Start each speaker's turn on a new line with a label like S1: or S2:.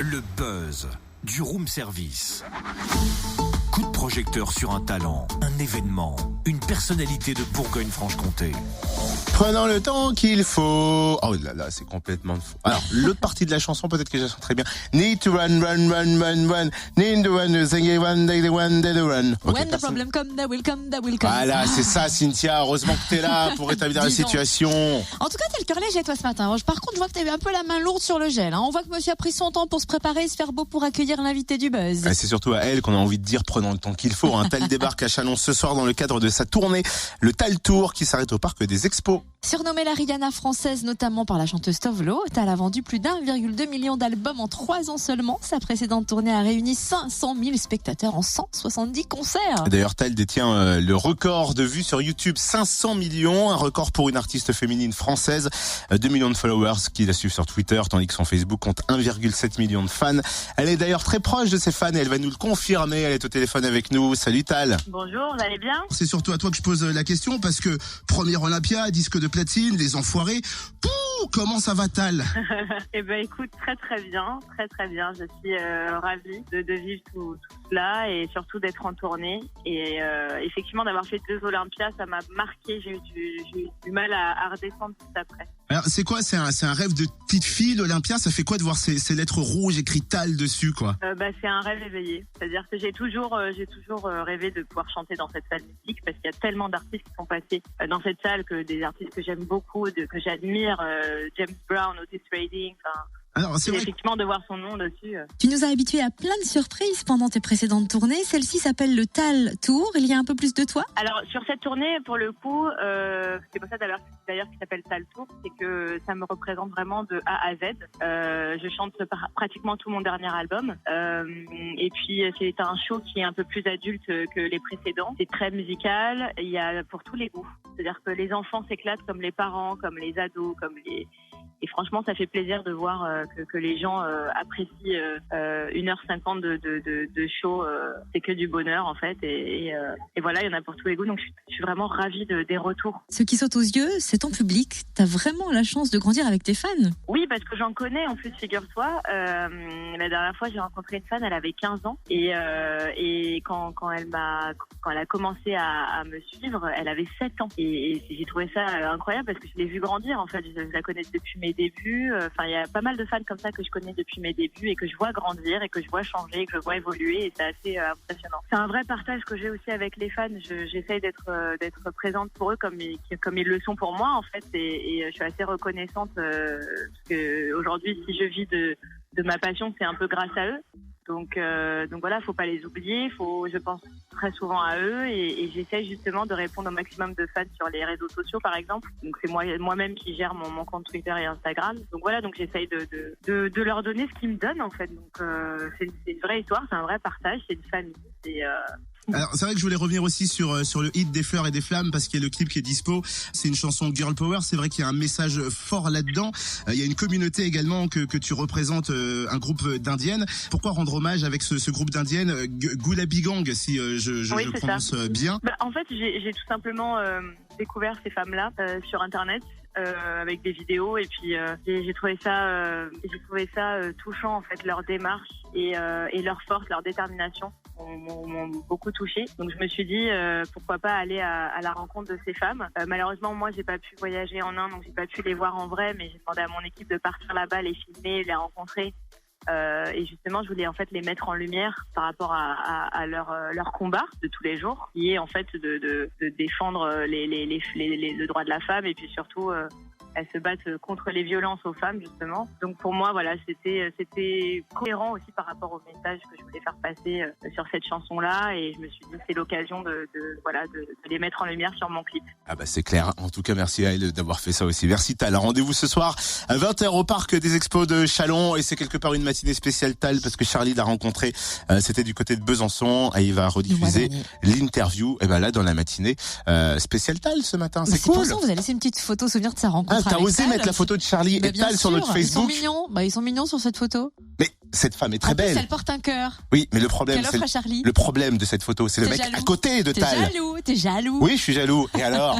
S1: Le buzz du room service. Coup de projecteur sur un talent, un événement, une personnalité de Bourgogne-Franche-Comté.
S2: Prenons le temps qu'il faut. Oh là là, c'est complètement faux. Alors, l'autre partie de la chanson, peut-être que je la sens très bien. Need to run, run, run, run, run. Need to run, sing it one day, one day to run. Okay,
S3: When the problem come, that will come, that will come.
S2: Voilà, c'est ça, Cynthia. Heureusement que t'es là pour rétablir la situation.
S3: En tout cas, t'as le cœur léger, toi, ce matin. Par contre, je vois que t'as eu un peu la main lourde sur le gel. On voit que monsieur a pris son temps pour se préparer et se faire beau pour accueillir l'invité du buzz.
S2: C'est surtout à elle qu'on a envie de dire prenons le temps qu'il faut. Tal débarque à Chalon ce soir dans le cadre de sa tournée, le Tal Tour, qui s'arrête au parc des Expos.
S3: Surnommée la Rihanna française, notamment par la chanteuse Tovlo, Tal a vendu plus d'1,2 million d'albums en 3 ans seulement. Sa précédente tournée a réuni 500 000 spectateurs en 170 concerts.
S2: D'ailleurs, Tal détient le record de vues sur YouTube, 500 millions, un record pour une artiste féminine française, 2 millions de followers qui la suivent sur Twitter, tandis que son Facebook compte 1,7 million de fans. Elle est d'ailleurs très proche de ses fans et elle va nous le confirmer. Elle est au téléphone avec nous. Salut Tal.
S4: Bonjour, vous allez bien?
S5: C'est surtout à toi que je pose la question parce que première Olympia, disque de platine, les enfoirés. Pouh, comment ça va Tal?
S4: Eh ben écoute, très très bien, très très bien. Je suis ravie de vivre tout cela et surtout d'être en tournée. Et effectivement d'avoir fait 2 Olympias, ça m'a marqué. J'ai eu du mal à redescendre tout après.
S5: Alors c'est quoi? C'est un rêve de petite fille l'Olympia. Ça fait quoi de voir ces lettres rouges écrites Tal dessus quoi?
S4: C'est un rêve éveillé. C'est-à-dire que j'ai toujours rêvé de pouvoir chanter dans cette salle mythique parce qu'il y a tellement d'artistes qui sont passés dans cette salle, que des artistes que j'aime beaucoup, que j'admire, James Brown, Otis Redding.
S5: Alors, c'est vrai.
S4: Effectivement, de voir son nom dessus.
S3: Tu nous as habitués à plein de surprises pendant tes précédentes tournées. Celle-ci s'appelle le Tal Tour. Il y a un peu plus de toi?
S4: Alors, sur cette tournée, pour le coup, c'est pour ça d'ailleurs qu'il s'appelle Tal Tour, c'est que ça me représente vraiment de A à Z. Je chante pratiquement tout mon dernier album. Et puis, c'est un show qui est un peu plus adulte que les précédents. C'est très musical. Il y a pour tous les goûts. C'est-à-dire que les enfants s'éclatent comme les parents, comme les ados, Et franchement, ça fait plaisir de voir que les gens apprécient 1h50 de show. C'est que du bonheur, en fait. Et voilà, il y en a pour tous les goûts. Donc, je suis vraiment ravie des retours.
S3: Ce qui saute aux yeux, c'est ton public. T'as vraiment la chance de grandir avec tes fans.
S4: Oui, parce que j'en connais, en plus, figure-toi. La dernière fois, j'ai rencontré une fan, elle avait 15 ans. Et quand elle a commencé à me suivre, elle avait 7 ans. Et j'ai trouvé ça incroyable parce que je l'ai vue grandir, en fait. Je la connais depuis mes débuts. Enfin, il y a pas mal de fans comme ça que je connais depuis mes débuts et que je vois grandir et que je vois changer, que je vois évoluer, et c'est assez impressionnant. C'est un vrai partage que j'ai aussi avec les fans. J'essaye d'être présente pour eux comme ils le sont pour moi, en fait, et je suis assez reconnaissante parce que aujourd'hui, si je vis de ma passion, c'est un peu grâce à eux. Donc voilà, faut pas les oublier. Je pense très souvent à eux et j'essaie justement de répondre au maximum de fans sur les réseaux sociaux, par exemple. Donc c'est moi-même qui gère mon compte Twitter et Instagram. Donc voilà, donc j'essaye de leur donner ce qu'ils me donnent, en fait. Donc c'est une vraie histoire, c'est un vrai partage, c'est une famille.
S5: Alors c'est vrai que je voulais revenir aussi sur le hit des fleurs et des flammes parce qu'il y a le clip qui est dispo. C'est une chanson girl power. C'est vrai qu'il y a un message fort là-dedans. Il y a une communauté également que tu représentes, un groupe d'indiennes. Pourquoi rendre hommage avec ce groupe d'indiennes, Gulabi Gang, si je prononce bien?
S4: En fait, j'ai tout simplement découvert ces femmes-là sur Internet. Avec des vidéos et puis j'ai trouvé ça touchant, en fait. Leur démarche et leur force, leur détermination m'ont beaucoup touchée. Donc je me suis dit pourquoi pas aller à la rencontre de ces femmes. Malheureusement, moi j'ai pas pu voyager en Inde, donc j'ai pas pu les voir en vrai, mais j'ai demandé à mon équipe de partir là-bas, les filmer, les rencontrer. Et justement, je voulais en fait les mettre en lumière par rapport à leur combat de tous les jours, qui est en fait de défendre le droit de la femme, et puis surtout elles se battent contre les violences aux femmes, justement. Donc pour moi, voilà, c'était cohérent aussi par rapport au message que je voulais faire passer sur cette chanson-là, et je me suis dit c'est l'occasion de les mettre en lumière sur mon clip.
S2: Ah bah c'est clair. En tout cas, merci à elle d'avoir fait ça aussi. Merci Tal. Rendez-vous ce soir à 20h au parc des Expos de Chalon, et c'est quelque part une matinée spéciale Tal parce que Charlie l'a rencontré. C'était du côté de Besançon et il va rediffuser l'interview. Et ben là dans la matinée spéciale Tal ce matin. C'est cool.
S3: Pour ça, vous avez laissé une petite photo souvenir de sa rencontre.
S2: T'as osé mettre la photo de Charlie et Tal sur notre Facebook.
S3: Ils sont mignons sur cette photo.
S2: Mais cette femme est très belle.
S3: Elle porte un cœur.
S2: Oui, mais le problème,
S3: Quelle offre à Charlie.
S2: le problème de cette photo, c'est le mec à côté de Tal.
S3: T'es jaloux.
S2: Oui, je suis jaloux. Et alors?